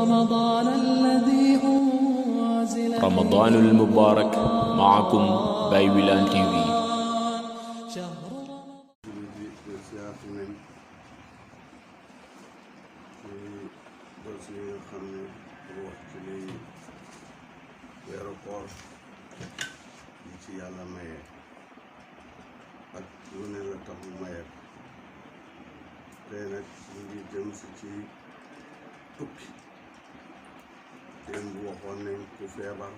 رمضان الذي أنزل رمضان المبارك معكم باي ويلان تي في. yàlla maye ak lu ne la tax mu maye tey nag ñu ngi jëm si ci tukki démb waxoon nañ ku feebar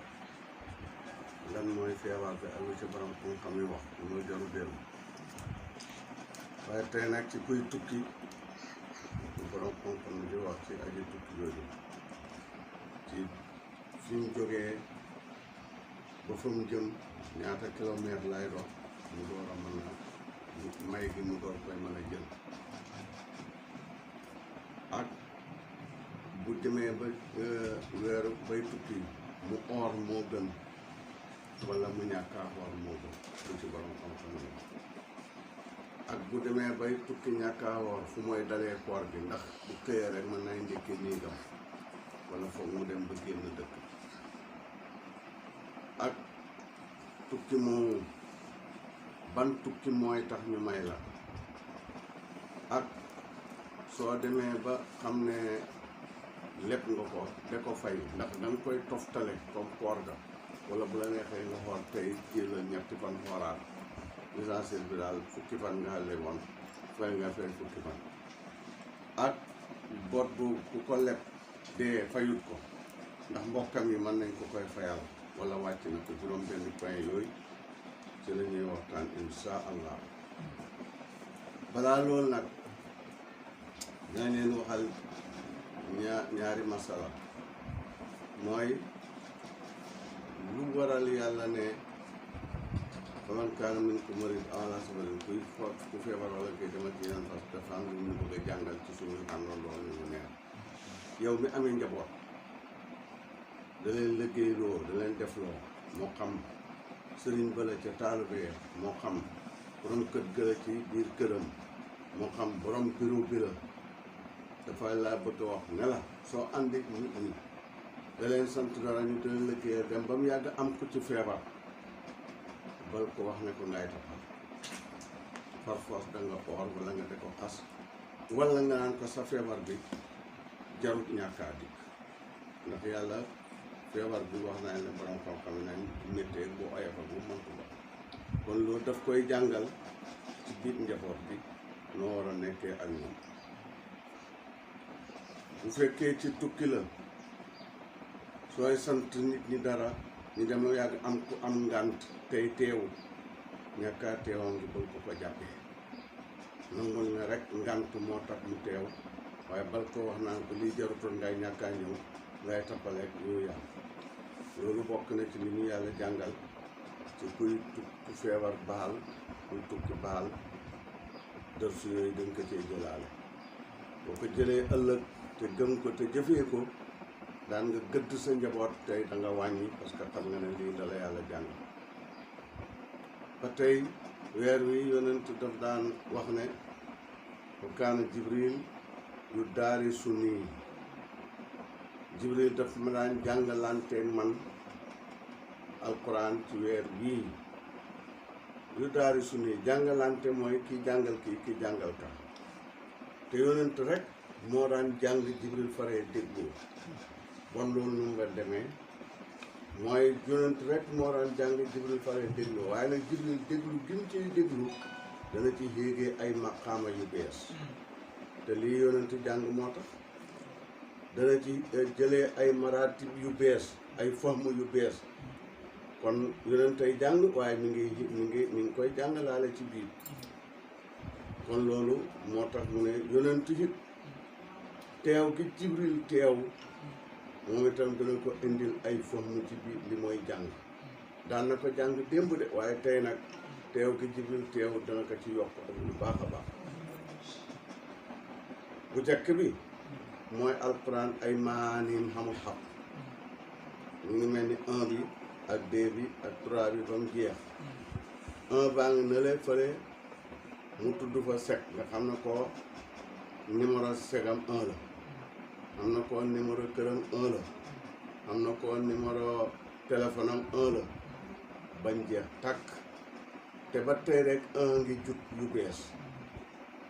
lan mooy feebar bi ak lu ci borom xam-xam yi wax lu jaru dellu waaye tey nag ci kuy tukki borom xam-xam di wax ci aji tukki yooyu ci fi mu jógee ba fa mu jëm ñaata kilomètre lay dox mu door a mën a may gi mu door koy mën a jël ak bu demee ba weeru bay tukki mu oor moo gën wala mu ñàkk a oor moo gën lu ci borom xam-xam la ak bu demee bay tukki ñàkk a oor fu mooy dalee koor gi ndax bu këyee rek mën nay ndékki nii gam wala foog mu dem ba génn dëkk ak tukki moomu ban tukki mooy tax ñu may la ak soo demee ba xam ne lépp nga ko de ko fay ndax da nga koy toftale comme koor ga wala bu la neexee nga xool tey ci la ñetti fan xoolaat l'essentiel bi daal fukki fan nga xale woon fay nga fay fukki fan ak bot bu ku ko leb dee fayut ko ndax mbokkam yi mën nañ ko koy fayal wala wàcc na ko juróom benn point yooyu ci la ñuy waxtaan insha allah balaa loolu nag dinañ leen waxal ñaari masala mooy lu waral yàlla ne faman kaana minkum mariidan aw alaa safarin ku feebar wala koy dema ci yeneen fas dafa am lu ñu bëgg a jàngal ci suñu àndoon loolu ñu neex yow mi amee njaboot da leen liggéey loo da leen def loo moo xam sëriñ bala ca taalibe moo xam borom kër gëla ci biir këram moo xam borom bureau bi la dafay laa bëgg a wax ne la soo àndi nit ñi da leen sant dara ñu da leen liggéey dem ba mu yàgg am ko ci feebar bal ko wax ne ko ngay taxal par force da nga oor wala nga de ko xas wala nga naan ko sa feebar bi jarut ñàkkaa dikk ndax yàlla feebar bi wax naa ne borom xam-xam nañ méttee bu oyofa bu mëntu ba kon loolu daf koy jàngal ci biir njaboot bi noo war a nekkee ak ñoom bu fekkee ci tukki la sooy sant nit ñi dara ñu dem yàgg am ku am ngànt tey teewu ñàkkaa teewam ngi bal ko ko jàppee nangul ne rek ngànt moo tax mu teew waaye bal ko wax naan ko lii jarutoon ngay ñàkkaa ñëw ngay tappaleeg yooyu yàlla loolu bokk na ci li ñu yàlla jàngal ci kuy tukki feebar baal kuy tukki baal dërsu yooyu dañ ko cee jëlaale boo ko jëlee ëllëg te gëm ko te jëfee ko daan nga gëdd sa njaboot tey da nga wàññi parce que xam nga ne lii dala yàlla jàng ba tey weer wi yonent daf daan wax ne wa kaana jibril yu daari sunni jibril daf ma daan jàngalanteeg man alquran ci weer wii yu daari sunni jàngalante mooy ki jàngal ki jàngal ka te yonent rek moo daan jàng jibril faree déggoo bon loolu nu nga demee mooy yonent rek moo daan jàng jibril faree dégloo waaye nag jibril déglu gim ciy déglu dana ci yéegee ay maqaama yu bees te lii yonent jàng moo tax dana ci jëlee ay maratib yu bees ay fahmu yu bees kon yonentay jàng waaye mi ngi koy jàngalaale ci biir kon loolu moo tax mu ne yonent it teew gi jibril teew moom itam dana ko indil ay fahmu ci biir li mooy jàng daan na ko jàng démb de waaye tey nag teew gi jibril teew dana ko ci yokk ak lu baax a baax bu jëkk bi mooy alquran ay maanim xamul xam mu ngi mel ni 1 bi ak 2 bi ak 3 bi ba mu jeex 1 baa ngi nële fële mu tudd fa sec nga xam ne ko numéro segam 1 la am na ko numéro këram 1 la am na ko numéro téléphone am 1 la bañ jeex tàkk te ba tey rek 1 ngi jut yu bees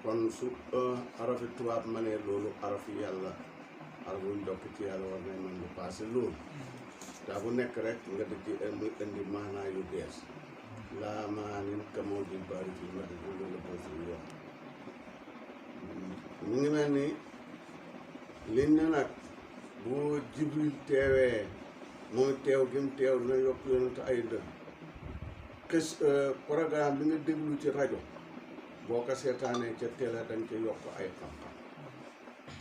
kon su arafi tubaab ma ne loolu arafi yàlla arafu ndokk ci yàlla war nañ mën lu passé loolu daa bu nekk rek nga dëkk muy indi maanaa yu bees laa maanin ka moo di bari fi ma dëkk loolu la ko si wax mu ngi mel ni liñ ne nag bu Jibril teewee moom teew gi mu teew dina yokk yonent ay dëkk programme bi nga déglu ci rajo boo ko seetaanee ca télé dañ ca yokk ay xam-xam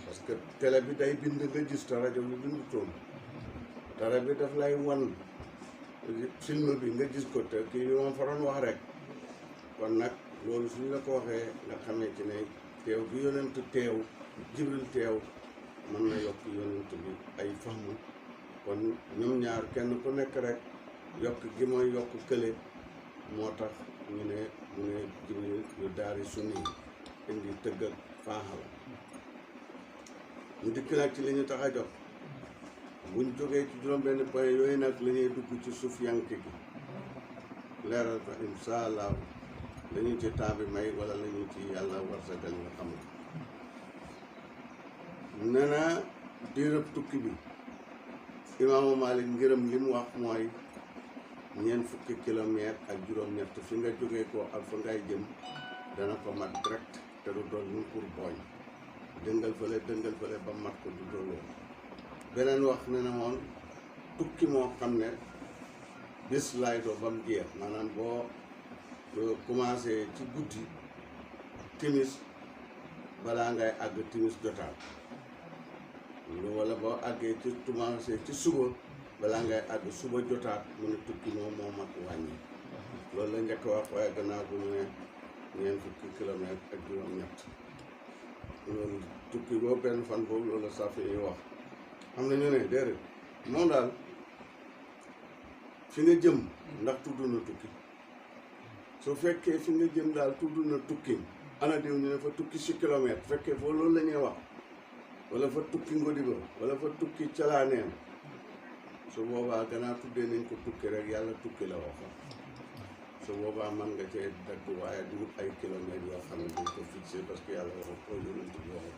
parce que télé bi day bind nga gis te rajo bi bindu toon télé bi daf lay wan film bi nga gis ko te kii bi moom fa doon wax rek kon nag loolu suñ la ko waxee nga xamee ci ne teew bi yonent teew Jibril teew mën na yokk yonent bi ay fahmu kon ñoom ñaar kenn ku nekk rek yokk gi mooy yokk kële moo tax ñu ne mu ne Jibril yu daari sunni indi tëgg ak faaxal ñu dikk nag ci li ñu tax a jox buñ jógee ci juróom-benn point yooyu nag la ñuy dugg ci suuf yanke gi leeral ko insha allah dañu ci temps bi may wala la ñu ci yàlla warsagal nga xam ne na diirëb tukki bi imaamu Malik ngërëm li mu wax mooy ñeent fukki kilomètre ak juróom-ñett fi nga jógee ko ak fa ngay jëm dana ko mat direct te du doon ñu pour booñ dëngal fële ba mat ko du dooloo beneen wax ne na moom tukki moo xam ne bis lay doo ba mu jeex maanaam boo commencé ci guddi timis balaa ngay àgg timis jotaat wala boo àggee ci commencé ci suba balaa ngay àgg suba jotaat mu ne tukki moom moo mat wàññi loolu la njëkk wax waaye gannaaw bu mu ne ñeent fukki kilomètre ak juróom-ñett loolu tukki boobu benn fan boobu loolu la safi yi wax xam na ñu ne déedéet moom daal fi nga jëm ndax tudd na tukki su fekkee fi nga jëm daal tudd na tukki ana diw ñu ne fa tukki si kilomètre fekkee foo loolu la ñuy wax wala fa tukki ngodiba wala fa tukki calaaneen su boobaa gannaaw tuddee nañ ko tukki rek yàlla tukki la wax su boobaa man nga cee dagg waaye du ay kilomètres yoo xam ne dañ ko fixé parce que yàlla waxo ko yonent bi waxo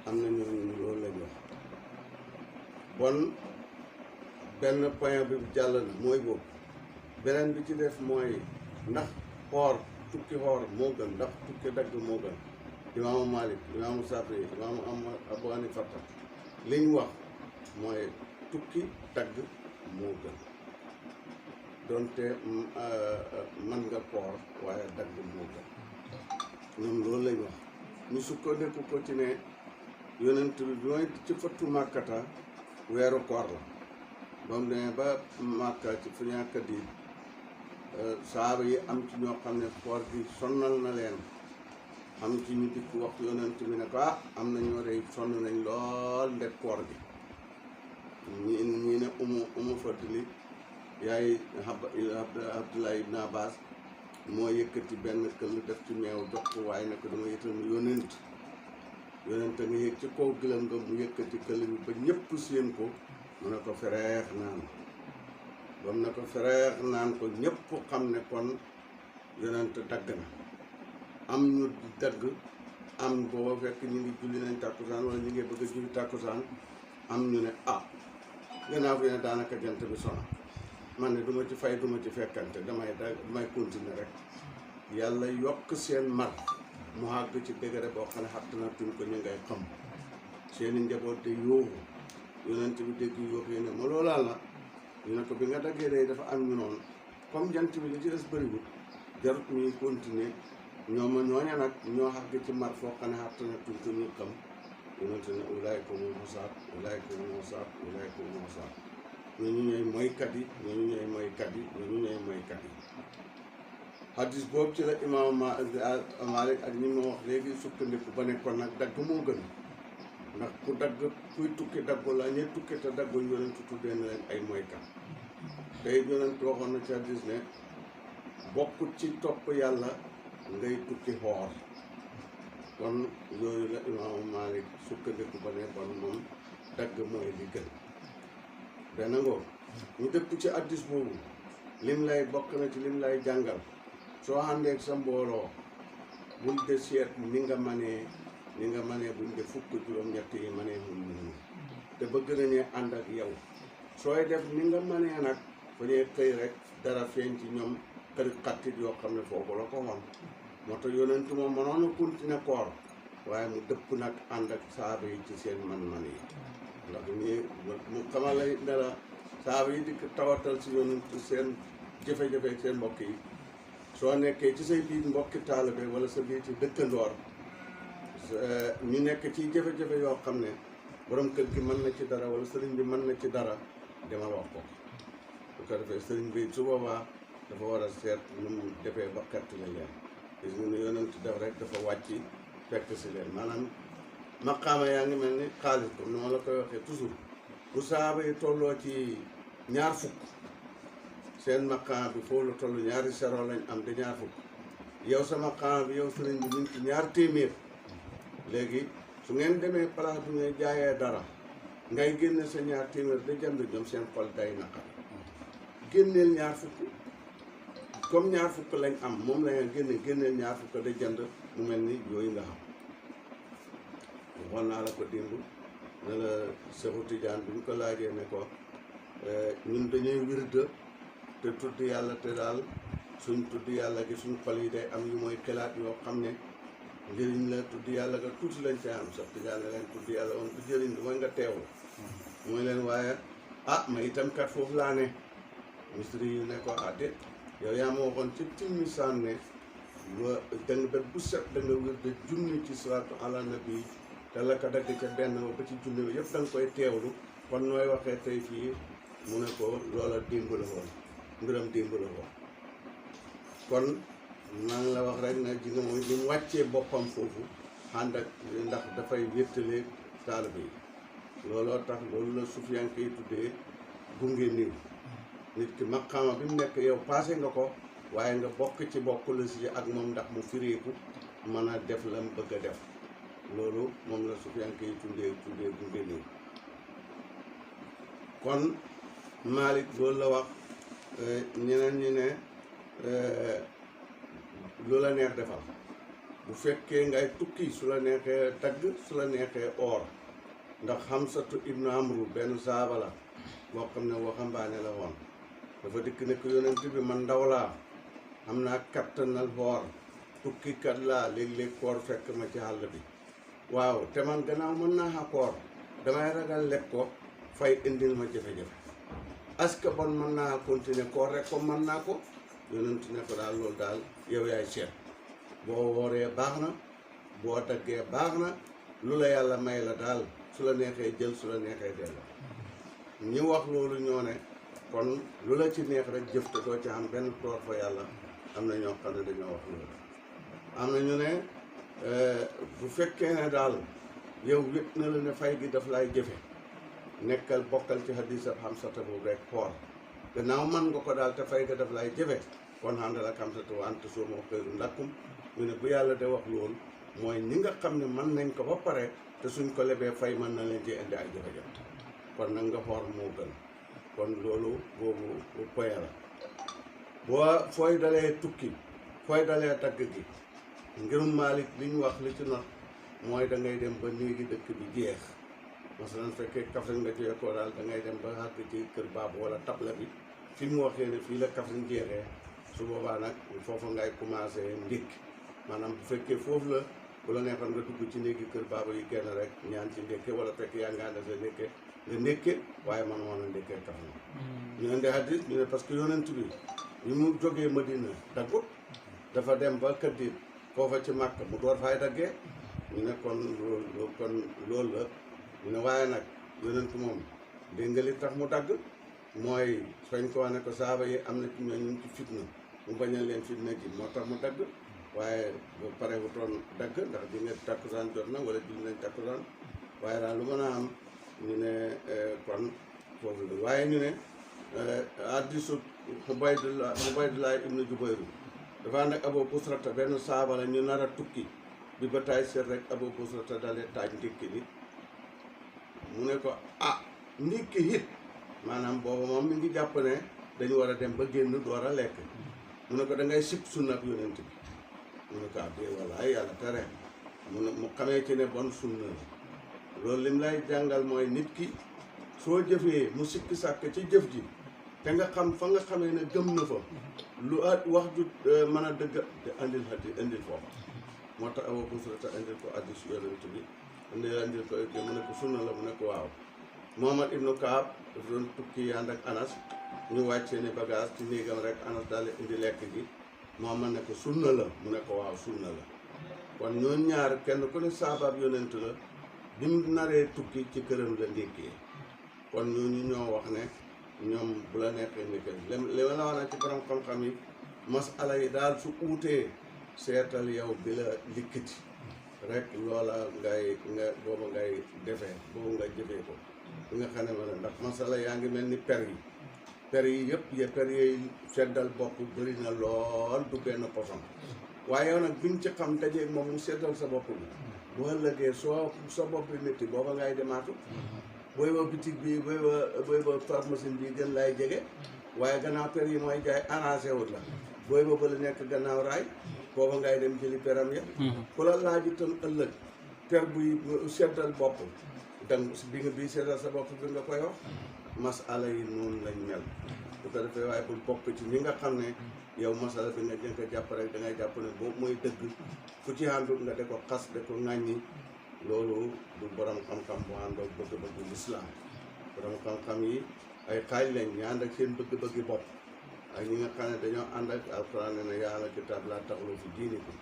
am na ñooñu loolu lañ wax bon benn point bi jàll na mooy boobu beneen bi ci def mooy ndax xoor tukki xoor moo gën ndax tukki dagg moo gën imaamu Malik imaamu Safi imaamu Abu Hanifa liñ wax mooy tukki dagg moo gën donte man nga koor waaye dagg moo gën ñoom loolu lañ wax ñu sukkandiku ko ci ne yonent bi mooy ci fattu màkkata weeru koor la ba mu demee ba màkka ci fu ñàkka di saaba yi am ci ñoo xam ne koor gi sonnal na leen am ci ñu dikk wax yonent bi ne ko am na ñoo rey sonn nañ lool ndek koor gi ñii ne umu fadli yaay Abdullah ibn Abbas moo yëkkati benn këll def ci meew jox ko waaye ne ko dama yëtal mu yonent nga yëg ci kaw gëlëm nga mu yëkkati këll bi ba ñëpp séen ko mu ne ko fereex naan ba mu ne ko fereex naan ko ñëpp xam ne kon yonent dagg na am ñu dagg am booba fekk ñu ngi julli nañ tàkkusaan wala ñu ngi bëgg a julli tàkkusaan am ñu ne gannaaw fi ne daanaka jant bi sona man ne duma ci fay duma ci fekkante damay continuer rek yàlla yokk seen mar mu àgg ci degré boo xam ne xatt na tuñ ko ñu ngay xam seeni njaboot de yóoxu yonent bi dégg yóoxu yi ne ma loolaal la ñu ne ko bi nga daggee day dafa am ñu noonu comme jant bi li ci des bëriwul jarut ñuy continuer ñooma ñooña nag ñoo àgg ci mar foo xam ne xatt na tuñ ko ñu xam yonent ne ulaayka humul musaat ulaayka humul musaat ulaayka humul musaat ñooñu ñooy moykat yi ñooñu ñooy moykat yi ñooñu ñooy moykat yi hadis boobu ci la imaam Malik ak ñi ma wax léegi sukkandiku ba ne kon nag dagg moo gën ndax ku dagg kuy tukki daggu la ñuy tukki te daggul yonent tuddee na leen ay moykat tey yonent waxoon na ci hadis ne bokkut ci topp yàlla ngay tukki xoor kon yooyu la imaamu Malik sukkandiku ba ne kon moom dagg mooy li gën dana ngoo ñu dëpp ci addis boobu lim lay bokk na ci lim lay jàngal soo àndeek sa mbooloo bul de seet ni nga manee buñ de fukk juróom-ñett yi manee mun ni te bëgg nañu ànd ak yow sooy def ni nga manee nag fa ñuy xëy rek dara feeñ ci ñoom xëri xattit yoo xam ne foofu la ko woon moo tax yonentu moom mënoon a continuer koor waaye mu dëpp nag ànd ak saaba yi ci seen man-man yi ndax mu xamal la ne la saaba yi di tawatal si yonentu seen jafe-jafe seen mbokk yi soo nekkee ci say biir mbokki taalibe wala sa biir ci dëkkandoor ñu nekk ci jafe-jafe yoo xam ne borom kër gi mën na ci dara wala sëriñ bi mën na ci dara demal wax ko bu ko defee sëriñ bi su boobaa dafa war a seet nu mu defee ba xettali leen gis nga ne yonent def rek dafa wàcc fekk si leen maanaam maqaama yaa ngi mel ni xaalis comme ni ma la koy waxee toujours bu saaba yi tolloo ci ñaar fukk seen maqaama bi foofu la toll ñaari sero lañ am de ñaar fukk yow sa maqaama bi yow sëriñ bi ñu ngi ci ñaar téeméer léegi su ngeen demee place bu ngay jaayee dara ngay génne sa ñaar téeméer da jënd ñoom seen xol day naqar génneel ñaar fukk comme ñaar fukk lañ am moom la nga génneel ñaar fukk da jënd mu mel ni yooyu nga xam waxoon naa la ko démb ne la Seexu Tijaan bi ñu ko laajee ne ko ñun dañuy wirde te tudd yàlla te daal suñ tudd yàlla gi suñ xol yi day am yu mooy xalaat yoo xam ne njëriñ la tudd yàlla nga tuuti lañ ci am sax Tijaan la leen tudd yàlla woon du jëriñ du mooy nga teewlu mooy leen waaye ma itam kat foofu laa ne ministre yi ne ko déet yow yaa ma waxoon ci timmisaan ne da nga bu set da nga wér de junni ci salaatu ala nabi te la ko dagg ca benn ba ci junni bi yëpp da nga koy teewlu kon nooy waxee tey fii mu ne ko loola démb la woon mbiram démb la woon kon maa ngi la wax rek ne ji nga mooy li mu wàccee boppam foofu ànd ak ndax dafay wéttale taalibe yi looloo tax loolu la sufiyanke yi tuddee gunge niw nit ki maqaama bi mu nekk yow passé nga ko waaye nga bokk ci bokk la si ak moom ndax mu fireeku mën a def la mu bëgg a def loolu moom la sufiyanke yi tuddee gunge niw kon Malik loolu la wax ñeneen ñi ne lu la neex defal bu fekkee ngay tukki su la neexee dagg su la neexee oor ndax Xamsatu ibnu Amru benn saaba la boo xam ne waxambaane la woon dafa dikk ne ko yonent bi man ndaw laa am naa kattanal xoor tukkikat laa léeg-léeg koor fekk ma ci àll bi waaw te man gannaaw mën naa xa koor damay ragal lekk ko fay indil ma jafe-jafe est-ce que bon mën naa continuer koor rek comme mën naa ko yonent ne ko daal loolu daal yow yaay seet boo wooree baax na boo daggee baax na lu la yàlla may la daal su la neexee jël su la neexee delloo ñi wax loolu ñoo ne kon lu la ci neex rek jëf te doo ci am benn toor fa yàlla am na ñoo xam ne dañoo wax loolu am na ñu ne bu fekkee ne daal yow wét na la ne fay gi daf lay jëfe nekkal bokkal ci hadisab Xamsata boobu rek xool gannaaw man nga ko daal te fay ga daf lay jëfe kon àndal ak Xamsata wa anta soomoo xëyru lakkum ñu ne bu yàlla de wax loolu mooy ñi nga xam ne mën nañ ko ba pare te suñ ko lebee fay mën na leen ci indi ay jafe-jafe kon nag nga xoor moo gën kon loolu boobu bu poye la boo fooy dalee tukki fooy dalee dagg gi ngirum Maalik li ñu wax li ci not mooy da ngay dem ba néegi dëkk bi jeex masalan fekkee Kaffrine nga jógee ko daal da ngay dem ba àgg ci kër baabu wala tabla bi fi mu waxee ne fii la Kaffrine jeexee su boobaa nag foofu ngay commencé ndékki maanaam bu fekkee foofu la bu la neexoon nga dugg ci néegi kër baaba yi génn rek ñaan ci ndékke wala fekk yaa ngi ànd sa ndékke nga ndékke waaye man moo na ndékkee Kaffrine ñu indi hadis ñu ne parce que yonent bi ñu mu jógee Madina daggut dafa dem ba këddi foofa ci màkk mu door fay daggee ñu ne kon loolu la ñu ne waaye nag yonent moom dégg nga li tax mu dagg mooy fañ ko wax ne ko saaba yi am na ci ñoo ñu ci fitna mu bañal leen fitna ji moo tax mu dagg waaye ba pare bu toon dagg ndax di nga takkusaan jot na wala julli nañ takkusaan waaye daal lu mën a am ñu ne kon foofu la waaye ñu ne hadiisu Ubaydullah ibnu Jubayru dafa ànd ak Abu Busrata benn saaba la ñu nar a tukki bi ba taay seet rek Abu Busrata dalee taaj ndékki li mu ne ko ndékki it maanaam booba moom mi ngi jàpp ne dañu war a dem ba génn door a lekk mu ne ko da ngay sib sunna ab yonent bi mu ne ko dee walla yàlla tere mu xamee ci ne bon sunna la loolu lim lay jàngal mooy nit ki soo jëfee mu sikki sàkk ci jëf ji te nga xam fa nga xamee ne gëm na fa lu wax ju mën a dëgg te indil foofu moo tax Abu Busrata indil ko hadiis yonent bi indil ko mu ne ko sunna la mu ne ko waaw Muhammad ibnu Kaab daf doon tukki ànd ak Anas ñu wàcc seeni bagage ci néegam rek Anas daal indi lekk gi Muhammad ne ko sunna la mu ne ko waaw sunna la kon ñooñu ñaar kenn ku ne saabaab yonent la bi mu naree tukki ci këram la ndékkee kon ñooñu ñoo wax ne ñoom bu la nekkee ndékkee li ma la wax nag ci borom xam-xam yi masala yi daal su uutee seetal yow bi la likkiti rek loola booba ngay defee boobu nga jëfee ko bi nga xam ne ma ne ndax masala yaa ngi mel ni per yi yëpp per yooyu seddal bopp bëri na lool du benn poson waaye yow nag biñ ci xam dajeeg moom mu seddal sa bopp bi bu ëllëgee sa bopp bi métti booba ngay demaatu booy ba bitig bi booy ba pharmacie bi gën lay jege waaye gannaaw per yi mooy jaay arrangé wut la booy ba la nekk gannaaw raay booba ngay dem jëli peram ya ku la laaj itam ëllëg per buy seddal bopp dang bi seddal sa bopp bi nga koy wax masala yi noonu lañ mel bu ko defee waaye bul bokk ci ñi nga xam ne yow masala bi nga jën ko jàpp rek da ngay jàpp ne boobu mooy dëgg fu ci àndul nga de ko xas de ko ŋàññi loolu du borom xam-xam bu àndoog bëgg-bëggu lislaam borom xam-xam yi ay xaaj lañ ñu ànd ak seen bëgg-bëggi bopp ak ñi nga xam ne dañoo ànd ak alquran ne yaa ahlal kitaab laa taxlu fi diinikum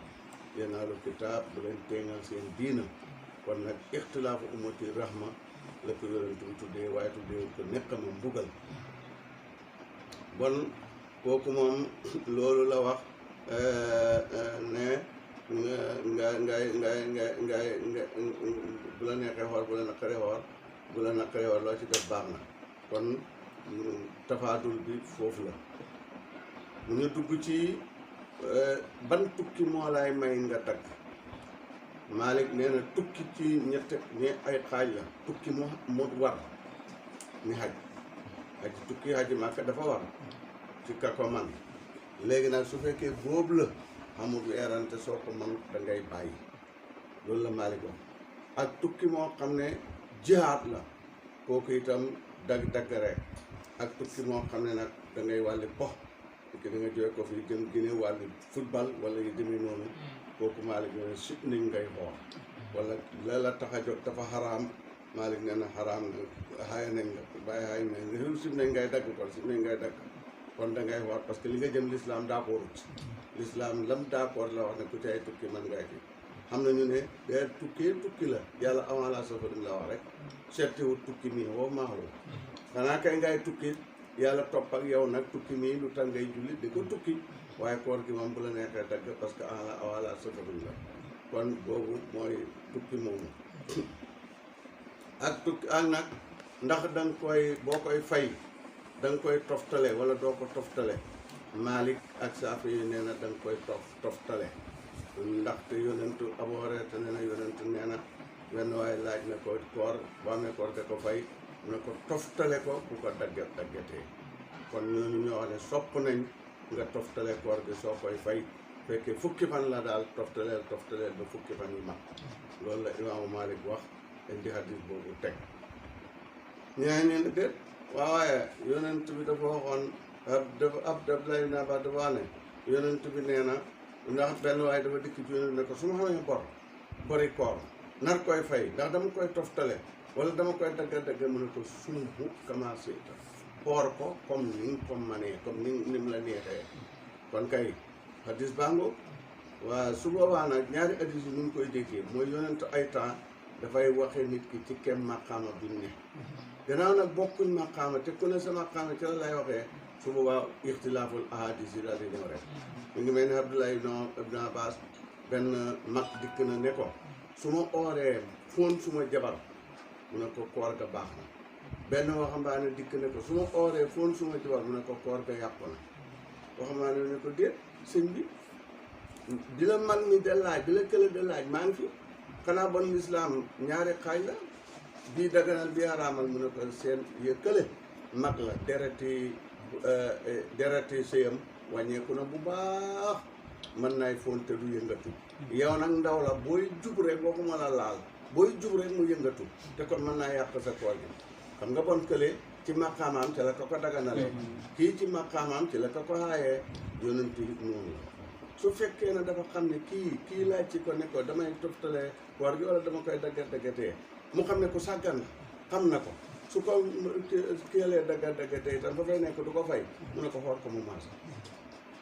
yéen ahlul kitaab bu leen téeŋal seen diina kon nag ixtilaafu ummati rahma la ko yonent bi tuddee waaye tuddee ko nekk ma mbugal bon kooku moom loolu la wax ne nga bu la neexee xool bu la naqaree xool bu la naqaree xool loo ci def baax na kon tafaadul bi foofu la mu ñu dugg ci ban tukki moo lay may nga takk Malik nee na tukki ci ñe ay xaaj la tukki mu war ni xaj tukki xaj Màkka dafa war ci ka ko man léegi nag su fekkee boobu la amul weerante soo ko man da ngay bàyyi loolu la Malik wax ak tukki moo xam ne jihaad la kooku itam dagg rek ak tukki moo xam ne nag da ngay wàlli pox ki da nga jóge ko fii jëm Guinée wàlli football wala yu demee noonu kooku Malik nee na sib nañ ngay xool wala la tax a jóg dafa xaraam Malik nee na xaraam nga xaay nañ nga bàyyi xaay nañ nga sib nañ ngay dagg kon sib nañ ngay dagg kon da ngay xool parce que li nga jëm l'islam d'accord l'islam lam d'accord la wax ne ku ci ay tukki man ngay kii xam nañu ne day tukki la yàlla avant la safarin la wax rek seetiwut tukki mii woo maaxlu xanaa kay ngay tukki yàlla topp ak yow nag tukki mii lu tax ngay julli di ko tukki waaye koor gi moom bu la neexee dagg parce que avant la safarin la kon boobu mooy tukki moomu ak tukki ak nag ndax da nga koy boo koy fay da nga koy toftale wala doo ko toftale Malik ak Saafi yi nee na da nga koy toftale ndaxte yonentu Abu Hurayra nee na yonentu nee na wenn waaye laaj na ko koor boo amee koor da ko fay mu ne ko toftale ko bu ko daggatee kon ñooñu ñoo wax ne sopp nañ nga toftale koor gi soo koy fay fekkee fukki fan la daal toftaleel ba fukki fan yu mag loolu la imaamu Malik wax indi hadis boobu teg ñaa ne ne déet waaye yonent bi dafa waxoon Abdullah ibn Abbas dafa wax ne yonent bi nee na ndax benn waaye dafa dikk ci yonent ne ko su ma xamee bori koor nar koy fay ndax dama koy toftale wala dama koy dagga mu ne ko sumhu kama shi'ta xoor ko comme ni nga ko manee comme ni mu la neexee kon kay hadis bango waa su boobaa nag ñaari hadis yi nu ngi koy déggee mooy yonent ay temps dafay waxee nit ki ci kem maqaama bi mu ne gannaaw nag bokkuñ maqaama te ku ne sa maqaama ci la lay waxee su boobaa ixtilaaful ahadis yi daal di ñëw rek mu ngi mel ne Abdullah ibn Abbas benn mag dikk na ne ko su ma ooree fóon suma jabar mu ne ko koor ga baax na benn waxambaane dikk ne ko su ma ooree fóon suma jabar mu ne ko koor ga yàqu na waxambaane ne ko déet sëñ bi di la mag mi de laaj di la kële de laaj maa ngi fi xanaa bon lislaam ñaari xaaj la bii daganal bii haraamal mu ne ko seen yë kële mag la dereti sëyam wàññeeku na bu baax mën nay foon te du yëngatu yow nag ndaw la booy jub rek waxuma la laal booy jub rek mu yëngatu te kon mën naa yàq sa koor gi xam nga bon kële ci maqaamaam ci la ko daganalee kii ci maqaamaam ci la ko xaayee yonent yi noonu la su fekkee ne dafa xam ne kii laaj ci ko ne ko damay toftale koor gi wala dama koy daggatee mu xam ne ku sàggan la xam na ko su ko kéelee daggatee itam fa fay nekk du ko fay mu ne ko xool ko mu maas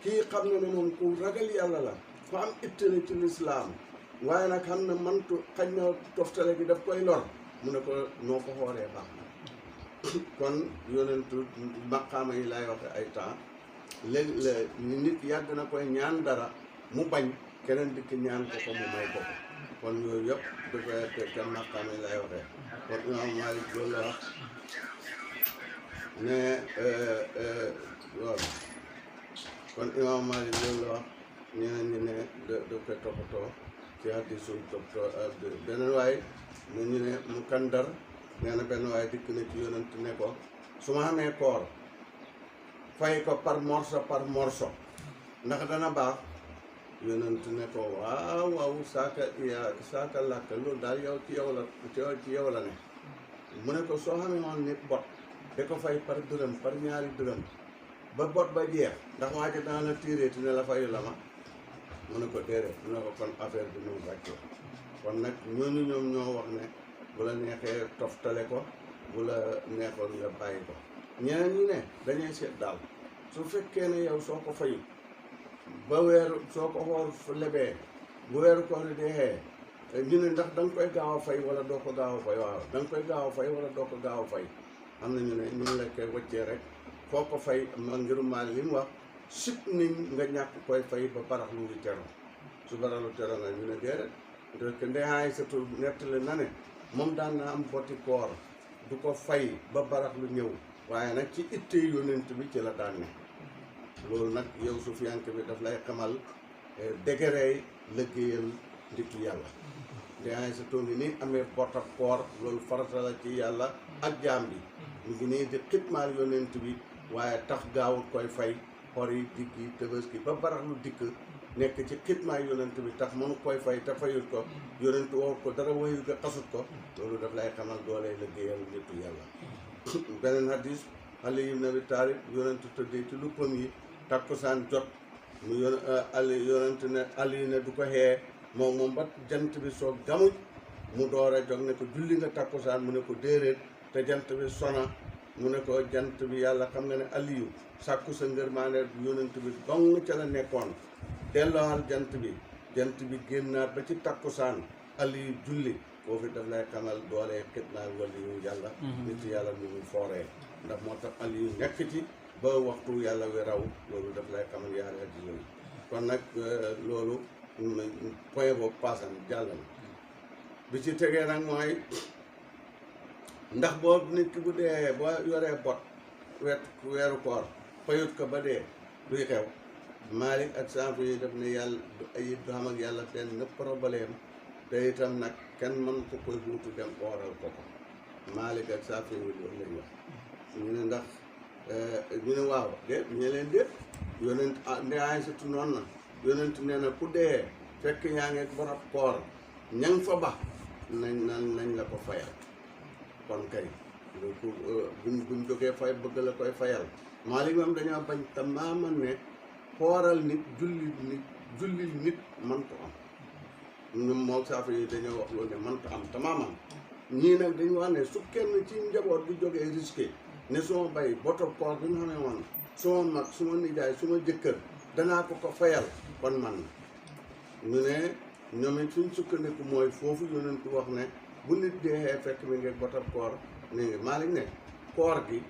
kii xam ne ne moom ku ragal yàlla la fa am ittale ci lislaam waaye nag xam ne mantu xañ na toftale gi daf koy lor mu ne ko noo ko xooree baax na kon yonentu maqaama yi lay waxe ay temps léegi la nit yàgg na koy ñaan dara mu bañ keneen dikk ñaan ko mu may ko kon yooyu yëpp dafa kenn maqaama yi lay waxee kon imam Malik loolu la wax ne loolu kon imam Malik loolu la wax ñeneen ñi ne da koy toppatoo ci hadisu toppatoo beneen waaye ne ñu ne mu kandar nee na benn waaye dikk na ci yonent ne ko su ma xamee koor fay ko par morceau ndax dana baax yonent ne ko waaw saaka làkk loolu daal yow ci yow la ne mu ne ko soo xamee woon nit bot da ko fay par dërëm par ñaari dërëm ba bot ba jeex ndax waa ji dana la tiireeti ne la fayu la ma mu ne ko déedéet mu ne ko kon affaire bi noonu rek la kon nag ñooñu ñoom ñoo wax ne bu la neexee toftale ko bu la neexoon nga bàyyi ko ñeneen ñi ne dañuy seet daal su fekkee ne yow soo ko fayu ba weeru soo ko xool lebee bu weeru koor di dee ñu ne ndax da nga koy gaaw a fay wala doo ko gaaw a fay waaw da nga koy gaaw a fay wala doo ko gaaw a fay am na ñu ne ñu ngi la koy wëccee rek foo ko fay ngirum maal li mu wax sut niñ nga ñàkk koy fay ba barax lu ngi tero su baraxlu tero nga ñu ne déedéet donc ndeyaay surtout nettali na ne moom daan na am boti koor du ko fay ba barax lu ñëw waaye nag ci itte yonent bi ci la daan ne loolu nag yow sufiyanke bi daf lay xamal degré liggéeyal nditu yàlla ndeyaay surtout ngi nii amee botab koor loolu farata la ci yàlla ak jaam bi mu ngi nii di xitmaal yonent bi waaye tax gaawut koy fay xor yi diggi Tabaski ba barax lu dikk nekk ci xitmaay yonent bi tax mënu koy fay te fayut ko yonent woo ko dara wayu ko xasut ko loolu daf lay xamal doolee liggéeyal nitu yàlla beneen hadis Ali ibn Abi Talib yonent tëddee ci luppam yi takkusaan jot mu yonent ne Ali ne du ko xee moom ba jant bi soog gamuj mu door a jóg ne ko julli nga takkusaan mu ne ko déedéet te jant bi sona mu ne ko jant bi yàlla xam nga ne Aliyu sàkku sa ngërmaane yonent bi dong ca la nekkoon dellooxal jant bi génnaat ba ci takkusaan Aliyu julli foofu daf lay xamal doolee xitnaal waliyu yàlla nit yàlla mu mu fooree ndax moo tax Aliyu nekk ci ba waxtu yàlla wi raw loolu daf lay xamal yaari at yooyu kon nag loolu point boobu paasan jàll na bi ci tegee nag mooy ndax boo nit ki bu dee boo yoree bot weeru koor fayut ko ba dee luy xew Malik ak Saafi yi def ne yàlla ay du xam ak yàlla benn problème te itam nag kenn mën ko koy wuutu dem ooral ko Malik ak Saafi yi loolu lañ wax ñu ne ndax ñu ne waaw déet ñu leen déet yonent ndeyaay surtout noonu na yonent nee na ku dee fekk yaa ngi borab koor ña nga fa ba nañ la ko fayal kon kay buñ jógee fay bëgg la koy fayal Malik moom dañoo bañ tamaaman ne kooral nit julli nit man ko am ñoom moo Saafi yi dañoo wax loolu ne man ko am tamaaman ñii nag dañu wax ne su kenn ci njaboot bi jógee risqué ne suma bay boto koor bi nga xamee woon suma mag suma nijaay suma jëkkër danaa ko fayal kon man ñu ne ñoom it suñ sukkandiku mooy foofu yonent wax ne bu nit dee fekk mi ngi boto koor ne ngi Maalik ne koor gi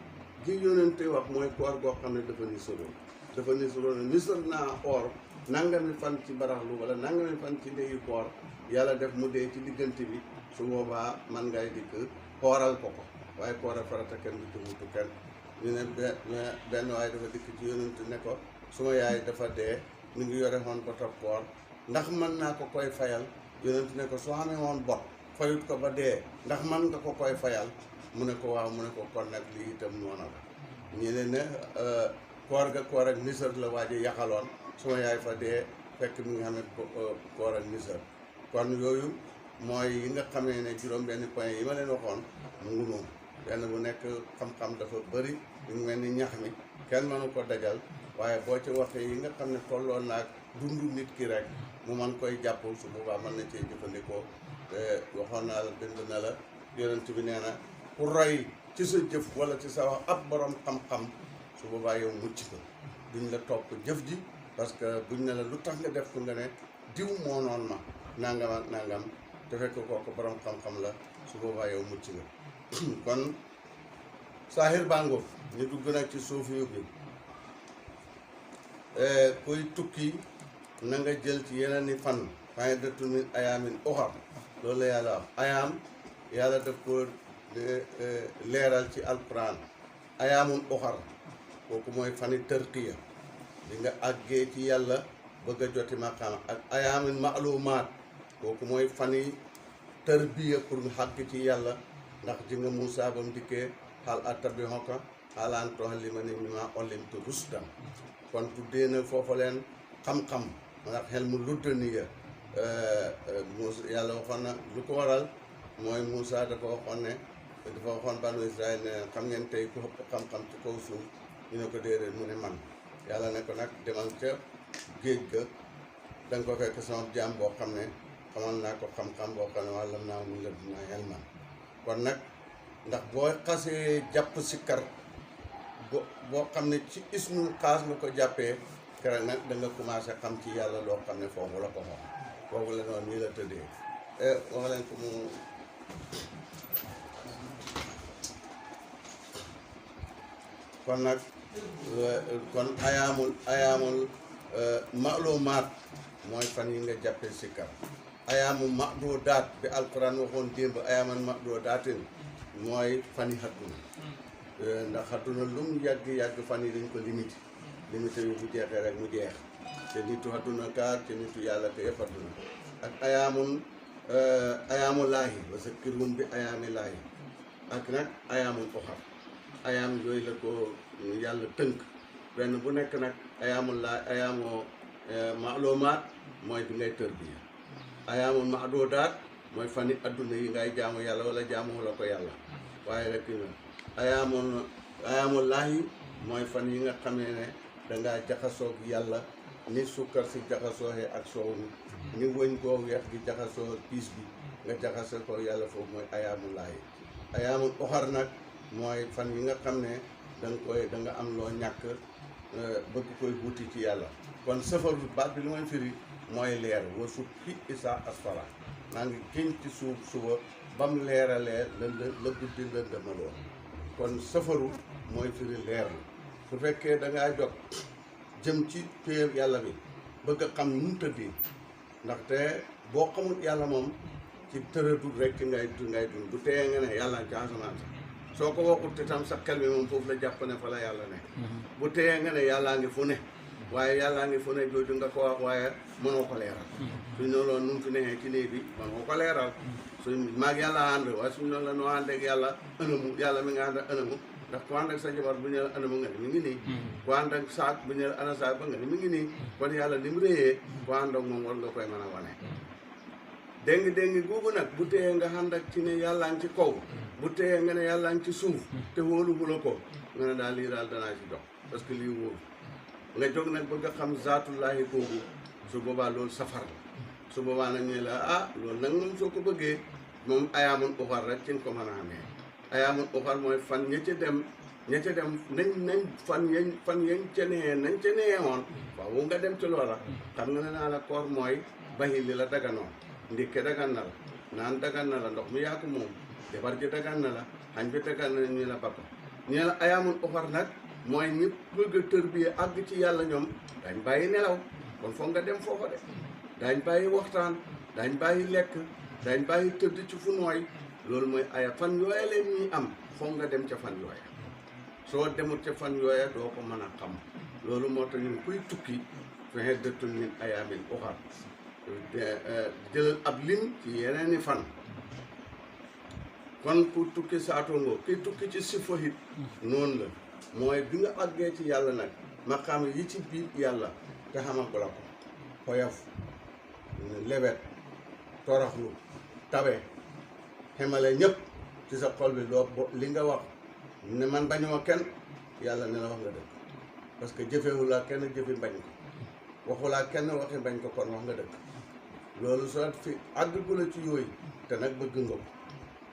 yonent wax mooy koor goo xam ne dafa nisaroo ne nisar naa or nangami fan ci baraxlu wala nangami fan ci ndeyu koor yàlla def mu dee ci diggante bi su boobaa man ngay dikk xooral ko waaye koor a farata kenn du ci wutu kenn ñu ne benn waaye dafa dikk ci yonent ne ko suma yaay dafa dee mi ngi yore xoon boto koor ndax mën naa ko koy fayal yonent ne ko soo xamee woon bor fayut ko ba dee ndax mën nga ko koy fayal mu ne ko waaw mu ne ko kon nag lii itam noona la ñu ne koor ak nisër la waaji yaxaloon suma yaay fa dee fekk mi nga xam ne koor ak nisër kon yooyu mooy yi nga xamee ne juróom-benn point yi ma leen waxoon mu ngi noonu benn bu nekk xam-xam dafa bëri yu mel ni ñax mi kenn mënu ko dajal waaye boo ci waxee yi nga xam ne tolloon naag dundu nit ki rek mu man koy jàpp su boobaa mën na cee jëfandikoo te waxoon naa la bind na la yonent bi nee na ku roy ci sa jëf wala ci sa wax ab borom xam-xam su boobaa yow mucc ko duñ la topp jëf ji parce que buñ ne la lu tax nga def ko nga ne diw moo noon ma nangam ak nangam te fekk kooku borom xam-xam la su boobaa yow mucc nga kon saahir bàngo ñu dugg nag ci suuf yu bi kuy tukki na nga jël ci yeneen i fan fa'iddatun min ayaamin uxar loolu la yàlla wax ayaam yàlla daf ko leeral ci alquran ayaamun uxar kooku mooy fani tërqiya di nga àggee ci yàlla bëgg a joti maqaama ak ayaamin maalumaat kooku mooy fani tërbiya pour nga xàgg ci yàlla ndax ji nga Moussa ba mu dikkee xaal attabi'uka alaa an tu'allimanii mimmaa ullimta rushdan kon tuddee na foofa leen xam-xam ndax xel mu luddaniya Moussa yàlla waxoon na lu ko waral mooy Moussa dafa waxoon banu Israël ne xam ngeen tey ku ëpp xam-xam ci kaw suuf ñu ne ko déedéet mu ne man yàlla ne ko nag demal ca géej ga da nga ko fekk sama jaam boo xam ne xamal naa ko xam-xam boo xam ne wàllam naa mun la dinaa xelman kon nag ndax boo xasee jàpp sikkar boo xam ne ci ismul xaas nga ko jàppee keroog nag da nga commencé xam ci yàlla loo xam ne foofu la ko xool foofu la noonu nii la tëddee wax leen ko mu kon nag kon ayaamul maalumaat mooy fan yi nga jàppee sikkar ayaamu mahduudaat bi alquran waxoon démb ayaaman mahduudaatin mooy fan yi xadduna ndax xadduna lu mu yàgg fan yi dañ ko limité bi bu jeexee rek mu jeex te nitu xadduna kaar te nitu yàlla te yëpp xadduna ak ayaamu laahi wa zakkirum bi ayaami laahi ak nag ayaamul uxar ayaam yooyu la ko yàlla tënk benn bu nekk nag ayaamu maalumaat mooy bi ngay tërbiya ayaamul mahduudaat mooy fan yi adduna yi ngay jaamu yàlla wala jaamu la ko yàlla waaye rek ayaamul laahi mooy fan yi nga xamee ne dangaa jaxasoog yàlla ni sukkar si jaxasooxee ak soow ni wëñ koo weex gi jaxasoo piis bi nga jaxase ko yàlla foofu mooy ayaamul laahi ayaamul uxar nag mooy fan yi nga xam ne da nga am loo ñàkk bëgg koy wuti ci yàlla kon safaru baat bi lu may firi mooy leer wa subhi isaa asfara maa ngi génn ci suba bam leeralee la guddi lëndëmaloo kon safaru mooy firi leer la su fekkee da ngaa jot jëm ci péer yàlla bi bëgg a xam nu mu tëddee ndaxte boo xamul yàlla moom ci tërëdul rek ngay dund bu teyee nga ne yàlla ci asamaan soo ko waxut te tam sa xel bi moom foofu la jàpp ne fa la yàlla ne bu teyee nga ne yàllaa ngi fu ne waaye yàllaa ngi fu ne jooju nga ko wax waaye mënoo ko leeral suñ noonu loon nu mu fi neexee ci néeg bi mënoo ko leeral suñ maag yàlla ànd waaye suñ noonu la noo ànd ak yàlla ënamu yàlla mi nga ànd ak ënamu ndax ku ànd ak sa jabar bu ñu la ënamu nga ne mi ngi nii ku ànd ak saak bu ñu la ana saak ba nga ne mi ngi nii kon yàlla ni mu réyee ku ànd ak moom war nga koy mën a wane déngi googu nag bu téyee nga ànd ak ci ne yàllaa ngi ci kaw bu téyee nga ne yàllaa ngi ci suuf te wóolu bu la ko nga ne daal lii daal danaa ci dox parce que lii wóolu nga jóg nag bëgg a xam zaatullaahi googu su boobaa loolu safar la su boobaa nag ñu la loolu nag moom soo ko bëggee moom ayaamul uxar rek ci nga ko mën a amee ayaamul uxar mooy fan ña ca dem nañ fan yañ ca nee nañ ca nee woon waaw nga dem ci loola xam nga ne naa la koor mooy bayi li la daganoon ndikke dagan na la naan dagan na la ndox mi yaa ko moom jabar ji dagan na la xañ bi dagan na ñu la bakko ñu la ayaamul uxar nag mooy ñi bëgg a tërbiye àgg ci yàlla ñoom dañ bàyyi nelaw kon foog nga dem foofa de dañ bàyyi waxtaan dañ bàyyi lekk dañ bàyyi tëdd ci fu nooy loolu mooy aya fan yooya leen ñuy am foog nga dem ca fan yooya soo demut ca fan yooya doo ko mën a xam loolu moo tax ñun kuy tukki fa'iddatun min ayaamin uxar jëlal ab lim ci yeneeni fan kon ku tukki saatongoo ki tukki ci sifo it noonu la mooy bi nga àggee ci yàlla nag maqaam yi ci biir yàlla te xamagu la ko xoyof lewet toroxlu tabe xemale ñëpp ci sa xol bi loo li nga wax ne man bañuma kenn yàlla ne la wax nga dëgg parce que jëfewulaa kenn jëfi bañ ko waxulaa kenn waxi bañ ko kon wax nga dëgg loolu soo fi àggu la ci yooyu te nag bëgg nga ko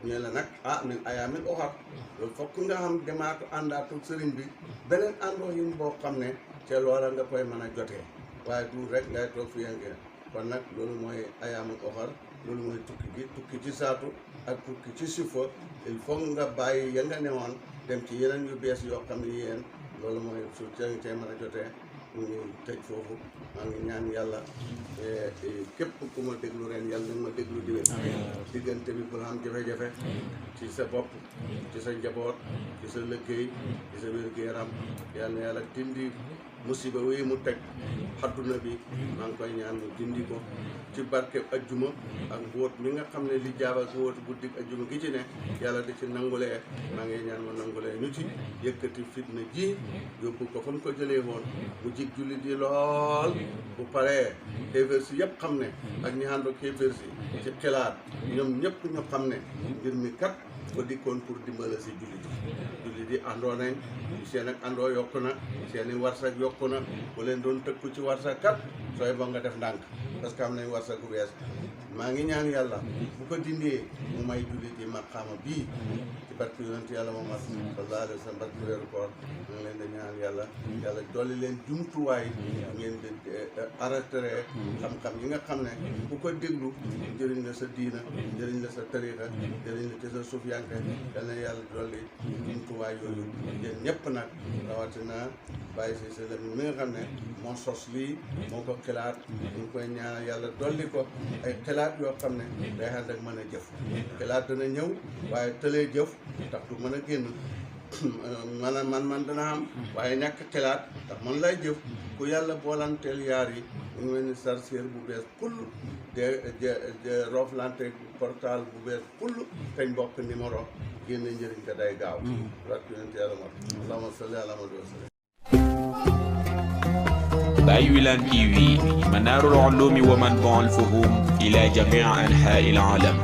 ñu la nag min ayaamin uxar loolu fokk nga xam demaatu àndaatu sëriñ bi beneen àndoo yin boo xam ne ca loola nga koy mën a jotee waaye du rek ngay toog fi yengee kon nag loolu mooy ayaamin uxar loolu mooy tukki ci saatu ak tukki ci sifo il faut nga bàyyi ya nga newoon dem ci yeneen yu bees yoo xam ne yéen loolu mooy su cee mën a jotee ñu ngi tëj foofu maa ngi ñaan yàlla képp ku ma déglu ren yàlla na ma déglu diwén diggante bi bu am jafe-jafe ci sa bopp ci sa njaboot ci sa liggéey ci sa wér-gu-yaram yàlla na yàlla dindi musiba wi mu teg adduna bi maa ngi koy ñaan mu dindi ko ci barke ajjuma ak mbóot mi nga xam ne li jaab ak mbóot guddi ajjuma gi ci ne yàlla di ci nangulee maa ngi ñaan ma nangulee ñu ci yëkkati fitna ji yóbbu ko fa mu ko jëlee woon mu jig jullit yi lool bu paree kéeféer si yëpp xam ne ak ñi àndoo kéeféer si ci xalaat ñoom ñëpp ñu xam ne mbir mi kat ba dikkoon pour dimbale si jullit yi àndoo nañ seen ak àndoo yokku na seen i warsak yokku na bu leen doon tëkku ci warsak kat sooy ba nga def ndànk parce que am nañ warsak bu bees maa ngi ñaan yàlla bu ko dindee mu may jullit yi maqaama bii ci barke yonent yàlla Muhammad sallallahu alayhi wa sallam barke weeru koor maa ngi leen di ñaan yàlla dolli leen jumtuwaay ngeen di arrêté xam-xam yi nga xam ne bu ko déglu njëriñ la sa diina njëriñ la sa tariqa njëriñ la ci sa suuf yanke yal na yàlla dolli jumtuwaay yooyu yéen ñëpp nag rawatina Baye si la mi nga xam ne moo sos lii moo ko xilaat ñu ngi koy ñaan yàlla dolli ko ay xilaat yoo xam ne day ànd ak mën a jëf xilaat dana ñëw waaye tëlee jëf tax du mën a génn man dana am waaye ñàkk xilaat ndax man lay jëf ku yàlla boolanteel yaar yi mu ngi mel ni sarseer bu bees pull de rooflante portal bu bees pull kañ bokk numéro génne njëriñ ka day gaaw rat yonent yàlla mat allahumma salli ala Muhammad wa sallam Baye Willane TV منار العلوم ومنبع الفهوم إلى جميع أنحاء العالم